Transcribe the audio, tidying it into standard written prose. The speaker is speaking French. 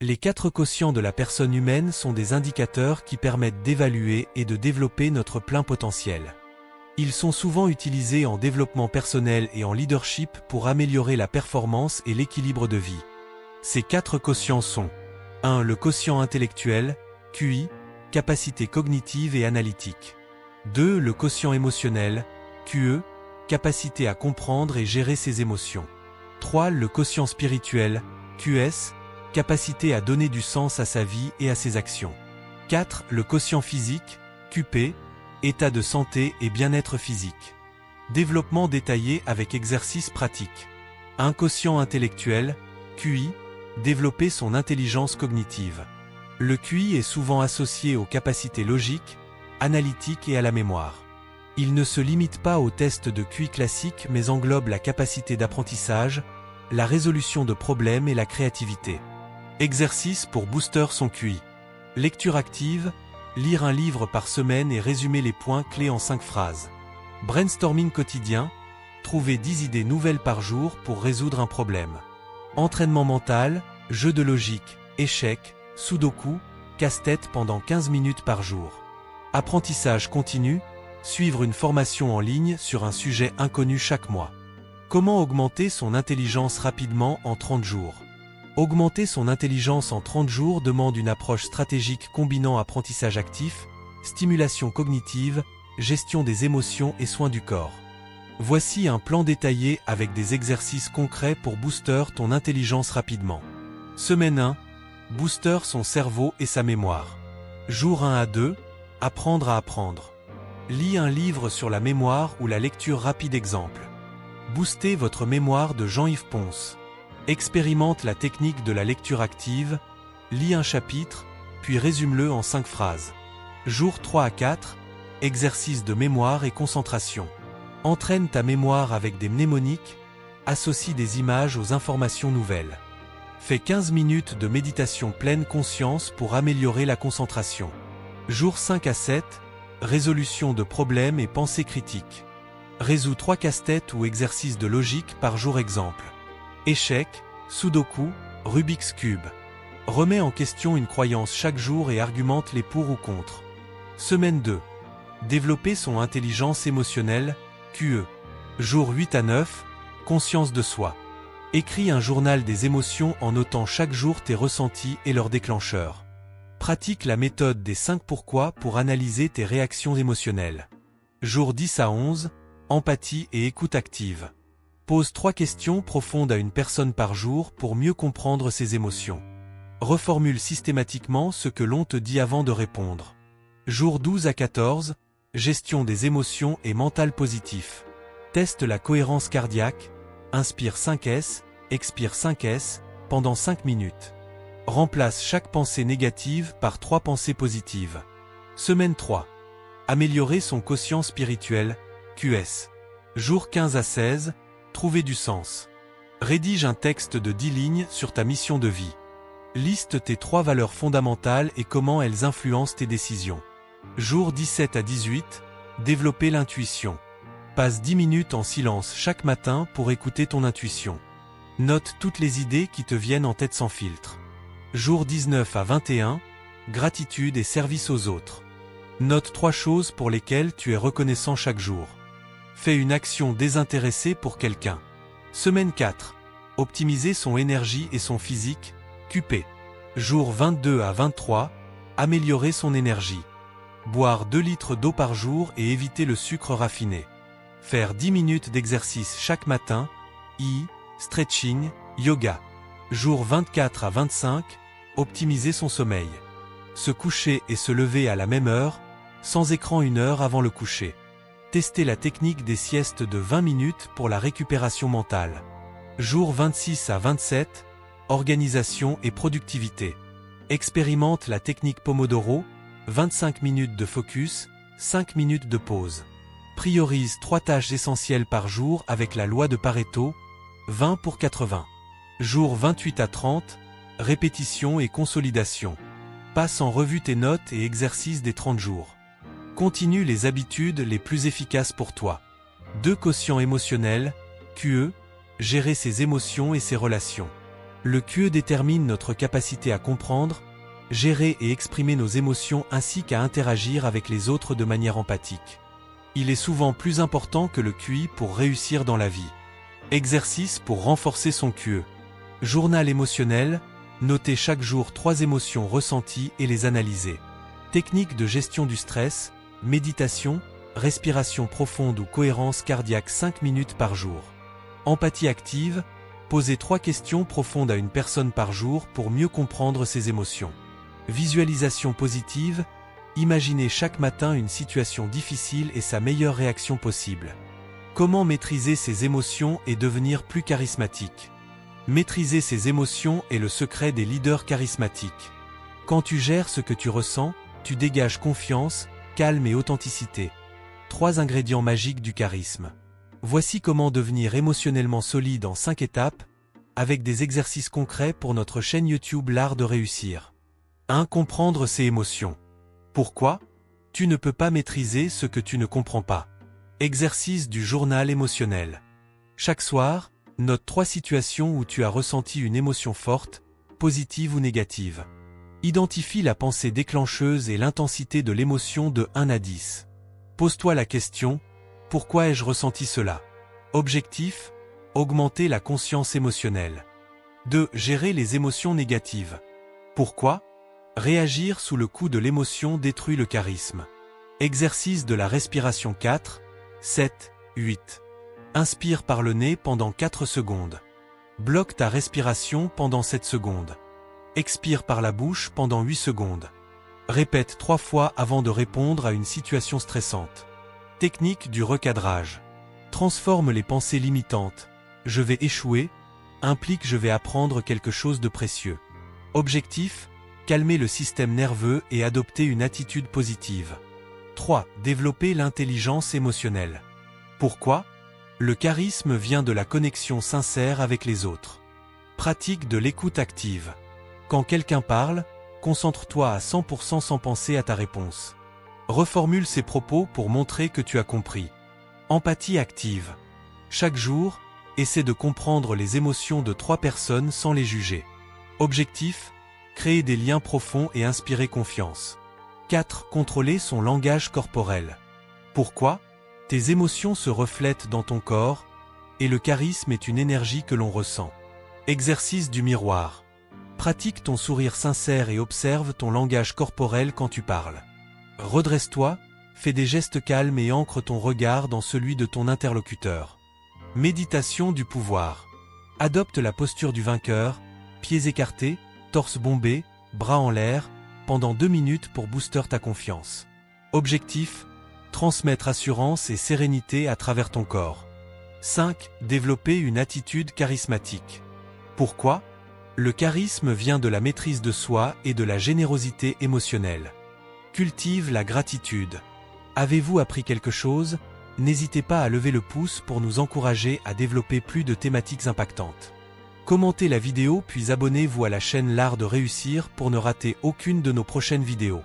Les 4 quotients de la personne humaine sont des indicateurs qui permettent d'évaluer et de développer notre plein potentiel. Ils sont souvent utilisés en développement personnel et en leadership pour améliorer la performance et l'équilibre de vie. Ces 4 quotients sont 1. Le quotient intellectuel, QI, capacité cognitive et analytique. 2. Le quotient émotionnel, QE, capacité à comprendre et gérer ses émotions. 3. Le quotient spirituel, QS, capacité à donner du sens à sa vie et à ses actions. 4. Le quotient physique, QP, état de santé et bien-être physique. Développement détaillé avec exercice pratique. Un quotient intellectuel, QI, développer son intelligence cognitive. Le QI est souvent associé aux capacités logiques, analytiques et à la mémoire. Il ne se limite pas aux tests de QI classiques mais englobe la capacité d'apprentissage, la résolution de problèmes et la créativité. Exercice pour booster son QI. Lecture active, lire un livre par semaine et résumer les points clés en 5 phrases. Brainstorming quotidien, trouver 10 idées nouvelles par jour pour résoudre un problème. Entraînement mental, jeu de logique, échecs, sudoku, casse-tête pendant 15 minutes par jour. Apprentissage continu, suivre une formation en ligne sur un sujet inconnu chaque mois. Comment augmenter son intelligence rapidement en 30 jours? Augmenter son intelligence en 30 jours demande une approche stratégique combinant apprentissage actif, stimulation cognitive, gestion des émotions et soins du corps. Voici un plan détaillé avec des exercices concrets pour booster ton intelligence rapidement. Semaine 1. Booster son cerveau et sa mémoire. Jour 1 à 2. Apprendre à apprendre. Lis un livre sur la mémoire ou la lecture rapide exemple. Booster votre mémoire de Jean-Yves Ponce. Expérimente la technique de la lecture active, lis un chapitre, puis résume-le en 5 phrases. Jour 3 à 4, exercice de mémoire et concentration. Entraîne ta mémoire avec des mnémoniques, associe des images aux informations nouvelles. Fais 15 minutes de méditation pleine conscience pour améliorer la concentration. Jour 5 à 7, résolution de problèmes et pensée critique. Résous 3 casse-têtes ou exercices de logique par jour exemple. Échecs, sudoku, Rubik's Cube. Remets en question une croyance chaque jour et argumente les pour ou contre. Semaine 2. Développer son intelligence émotionnelle, QE. Jour 8 à 9, conscience de soi. Écris un journal des émotions en notant chaque jour tes ressentis et leurs déclencheurs. Pratique la méthode des 5 pourquoi pour analyser tes réactions émotionnelles. Jour 10 à 11, empathie et écoute active. Pose 3 questions profondes à une personne par jour pour mieux comprendre ses émotions. Reformule systématiquement ce que l'on te dit avant de répondre. Jour 12 à 14, gestion des émotions et mental positif. Teste la cohérence cardiaque, inspire 5S, expire 5S, pendant 5 minutes. Remplace chaque pensée négative par 3 pensées positives. Semaine 3. Améliorer son quotient spirituel, QS. Jour 15 à 16, trouver du sens. Rédige un texte de 10 lignes sur ta mission de vie. Liste tes 3 valeurs fondamentales et comment elles influencent tes décisions. Jour 17 à 18, développer l'intuition. Passe 10 minutes en silence chaque matin pour écouter ton intuition. Note toutes les idées qui te viennent en tête sans filtre. Jour 19 à 21, gratitude et service aux autres. Note 3 choses pour lesquelles tu es reconnaissant chaque jour. Fais une action désintéressée pour quelqu'un. Semaine 4. Optimiser son énergie et son physique, QP. Jour 22 à 23, améliorer son énergie. Boire 2 litres d'eau par jour et éviter le sucre raffiné. Faire 10 minutes d'exercice chaque matin, stretching, yoga. Jour 24 à 25, optimiser son sommeil. Se coucher et se lever à la même heure, sans écran 1 heure avant le coucher. Tester la technique des siestes de 20 minutes pour la récupération mentale. Jour 26 à 27, organisation et productivité. Expérimente la technique Pomodoro, 25 minutes de focus, 5 minutes de pause. Priorise 3 tâches essentielles par jour avec la loi de Pareto, 20 pour 80. Jour 28 à 30, répétition et consolidation. Passe en revue tes notes et exercices des 30 jours. Continue les habitudes les plus efficaces pour toi. 2 quotients émotionnels, QE, gérer ses émotions et ses relations. Le QE détermine notre capacité à comprendre, gérer et exprimer nos émotions ainsi qu'à interagir avec les autres de manière empathique. Il est souvent plus important que le QI pour réussir dans la vie. Exercice pour renforcer son QE. Journal émotionnel, notez chaque jour 3 émotions ressenties et les analyser. Technique de gestion du stress, méditation, respiration profonde ou cohérence cardiaque 5 minutes par jour. Empathie active, posez 3 questions profondes à une personne par jour pour mieux comprendre ses émotions. Visualisation positive, imaginez chaque matin une situation difficile et sa meilleure réaction possible. Comment maîtriser ses émotions et devenir plus charismatique? Maîtriser ses émotions est le secret des leaders charismatiques. Quand tu gères ce que tu ressens, tu dégages confiance, calme et authenticité. 3 ingrédients magiques du charisme. Voici comment devenir émotionnellement solide en 5 étapes, avec des exercices concrets pour notre chaîne YouTube L'Art de Réussir. 1. Comprendre ses émotions. Pourquoi? Tu ne peux pas maîtriser ce que tu ne comprends pas. Exercice du journal émotionnel. Chaque soir, note 3 situations où tu as ressenti une émotion forte, positive ou négative. Identifie la pensée déclencheuse et l'intensité de l'émotion de 1 à 10. Pose-toi la question, pourquoi ai-je ressenti cela? Objectif, augmenter la conscience émotionnelle. 2. Gérer les émotions négatives. Pourquoi? Réagir sous le coup de l'émotion détruit le charisme. Exercice de la respiration 4, 7, 8. Inspire par le nez pendant 4 secondes. Bloque ta respiration pendant 7 secondes. Expire par la bouche pendant 8 secondes. Répète 3 fois avant de répondre à une situation stressante. Technique du recadrage. Transforme les pensées limitantes. Je vais échouer implique je vais apprendre quelque chose de précieux. Objectif, calmer le système nerveux et adopter une attitude positive. 3. Développer l'intelligence émotionnelle. Pourquoi? Le charisme vient de la connexion sincère avec les autres. Pratique de l'écoute active. Quand quelqu'un parle, concentre-toi à 100% sans penser à ta réponse. Reformule ses propos pour montrer que tu as compris. Empathie active. Chaque jour, essaie de comprendre les émotions de 3 personnes sans les juger. Objectif, créer des liens profonds et inspirer confiance. 4. Contrôler son langage corporel. Pourquoi? Tes émotions se reflètent dans ton corps, et le charisme est une énergie que l'on ressent. Exercice du miroir. Pratique ton sourire sincère et observe ton langage corporel quand tu parles. Redresse-toi, fais des gestes calmes et ancre ton regard dans celui de ton interlocuteur. Méditation du pouvoir. Adopte la posture du vainqueur, pieds écartés, torse bombé, bras en l'air, pendant 2 minutes pour booster ta confiance. Objectif, transmettre assurance et sérénité à travers ton corps. 5. Développer une attitude charismatique. Pourquoi? Le charisme vient de la maîtrise de soi et de la générosité émotionnelle. Cultive la gratitude. Avez-vous appris quelque chose? N'hésitez pas à lever le pouce pour nous encourager à développer plus de thématiques impactantes. Commentez la vidéo puis abonnez-vous à la chaîne L'Art de Réussir pour ne rater aucune de nos prochaines vidéos.